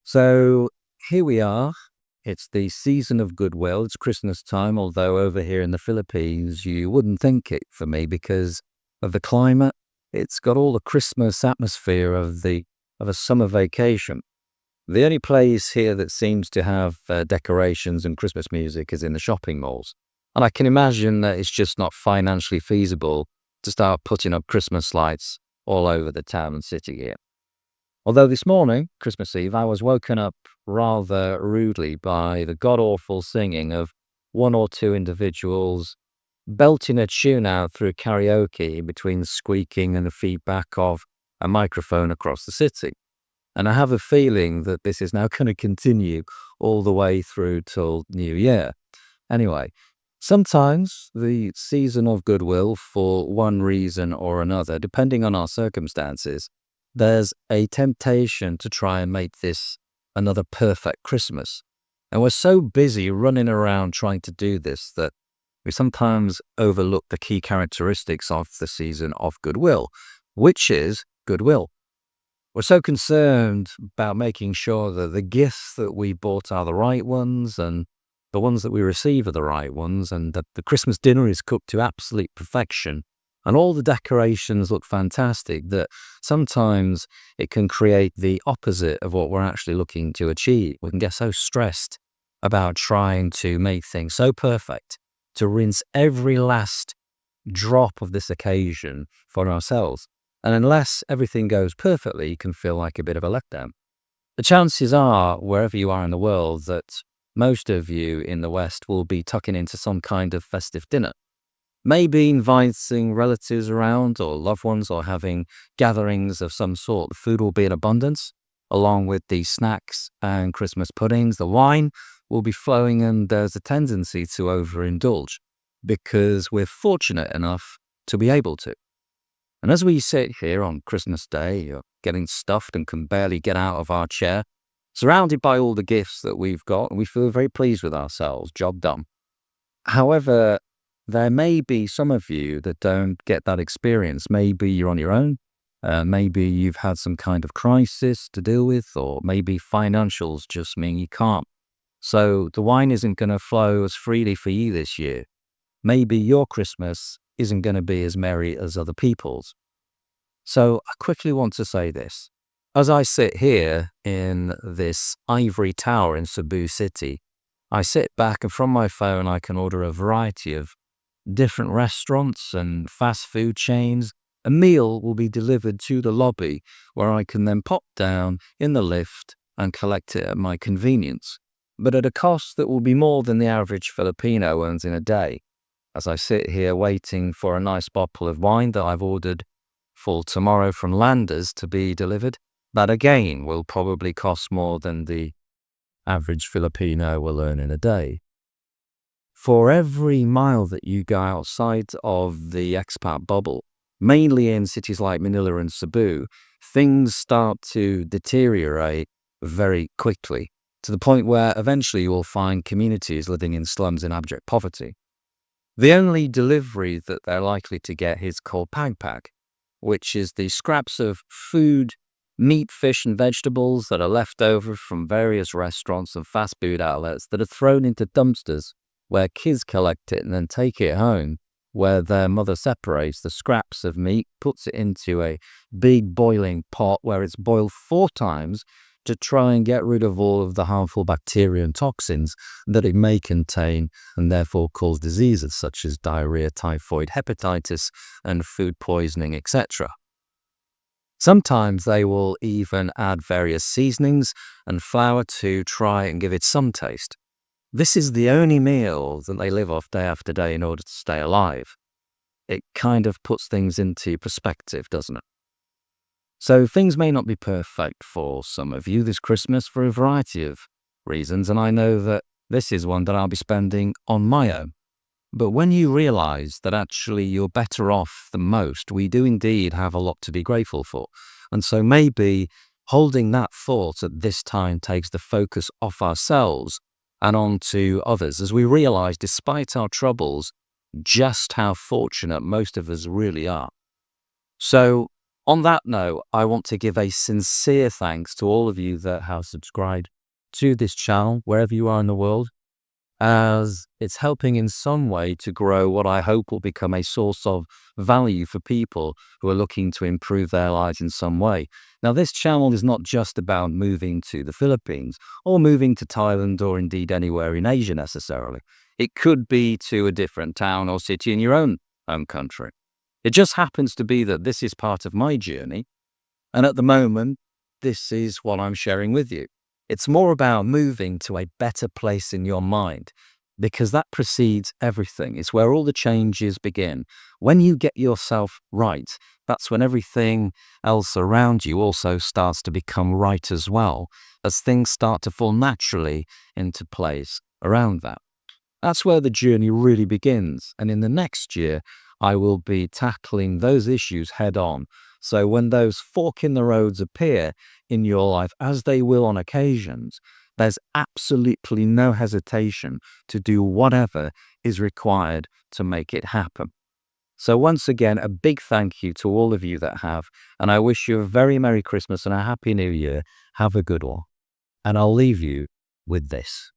So here we are. It's the season of goodwill. It's Christmas time, although over here in the Philippines, you wouldn't think it for me because of the climate. It's got all the Christmas atmosphere of a summer vacation. The only place here that seems to have decorations and Christmas music is in the shopping malls. And I can imagine that it's just not financially feasible to start putting up Christmas lights all over the town and city here. Although this morning, Christmas Eve, I was woken up rather rudely by the god awful singing of one or two individuals belting a tune out through karaoke between the squeaking and the feedback of a microphone across the city. And I have a feeling that this is now going to continue all the way through till New Year. Anyway, sometimes the season of goodwill, for one reason or another, depending on our circumstances, there's a temptation to try and make this another perfect Christmas. And we're so busy running around trying to do this that we sometimes overlook the key characteristics of the season of goodwill, which is goodwill. We're so concerned about making sure that the gifts that we bought are the right ones and the ones that we receive are the right ones and that the Christmas dinner is cooked to absolute perfection and all the decorations look fantastic that sometimes it can create the opposite of what we're actually looking to achieve. We can get so stressed about trying to make things so perfect, to rinse every last drop of this occasion for ourselves. And unless everything goes perfectly, it can feel like a bit of a letdown. The chances are, wherever you are in the world, that most of you in the West will be tucking into some kind of festive dinner. Maybe inviting relatives around or loved ones or having gatherings of some sort. The food will be in abundance, along with the snacks and Christmas puddings. The wine will be flowing and there's a tendency to overindulge because we're fortunate enough to be able to. And as we sit here on Christmas Day, getting stuffed and can barely get out of our chair, surrounded by all the gifts that we've got, and we feel very pleased with ourselves, job done. However, there may be some of you that don't get that experience. Maybe you're on your own. Maybe you've had some kind of crisis to deal with, or maybe financials just mean you can't. So the wine isn't going to flow as freely for you this year. Maybe your Christmas isn't going to be as merry as other people's. So I quickly want to say this. As I sit here in this ivory tower in Cebu City, I sit back and from my phone I can order a variety of different restaurants and fast food chains. A meal will be delivered to the lobby where I can then pop down in the lift and collect it at my convenience, but at a cost that will be more than the average Filipino earns in a day. As I sit here waiting for a nice bottle of wine that I've ordered for tomorrow from Landers to be delivered, that again will probably cost more than the average Filipino will earn in a day. For every mile that you go outside of the expat bubble, mainly in cities like Manila and Cebu, things start to deteriorate very quickly, to the point where eventually you will find communities living in slums in abject poverty. The only delivery that they're likely to get is called pagpag, which is the scraps of food, meat, fish, and vegetables that are left over from various restaurants and fast food outlets that are thrown into dumpsters where kids collect it and then take it home, where their mother separates the scraps of meat, puts it into a big boiling pot where it's boiled 4 times to try and get rid of all of the harmful bacteria and toxins that it may contain and therefore cause diseases such as diarrhea, typhoid, hepatitis, and food poisoning, etc. Sometimes they will even add various seasonings and flour to try and give it some taste. This is the only meal that they live off day after day in order to stay alive. It kind of puts things into perspective, doesn't it? So things may not be perfect for some of you this Christmas for a variety of reasons, and I know that this is one that I'll be spending on my own. But when you realize that actually you're better off than most, we do indeed have a lot to be grateful for. And so maybe holding that thought at this time takes the focus off ourselves and onto others as we realize, despite our troubles, just how fortunate most of us really are. So On that note, I want to give a sincere thanks to all of you that have subscribed to this channel, wherever you are in the world, as it's helping in some way to grow what I hope will become a source of value for people who are looking to improve their lives in some way. Now, this channel is not just about moving to the Philippines or moving to Thailand or indeed anywhere in Asia necessarily. It could be to a different town or city in your own home country. It just happens to be that this is part of my journey, and at the moment, this is what I'm sharing with you. It's more about moving to a better place in your mind, because that precedes everything. It's where all the changes begin. When you get yourself right, that's when everything else around you also starts to become right as well, as things start to fall naturally into place around that. That's where the journey really begins. And in the next year, I will be tackling those issues head on. So when those fork in the roads appear in your life, as they will on occasions, there's absolutely no hesitation to do whatever is required to make it happen. So once again, a big thank you to all of you that have, and I wish you a very Merry Christmas and a Happy New Year. Have a good one. And I'll leave you with this.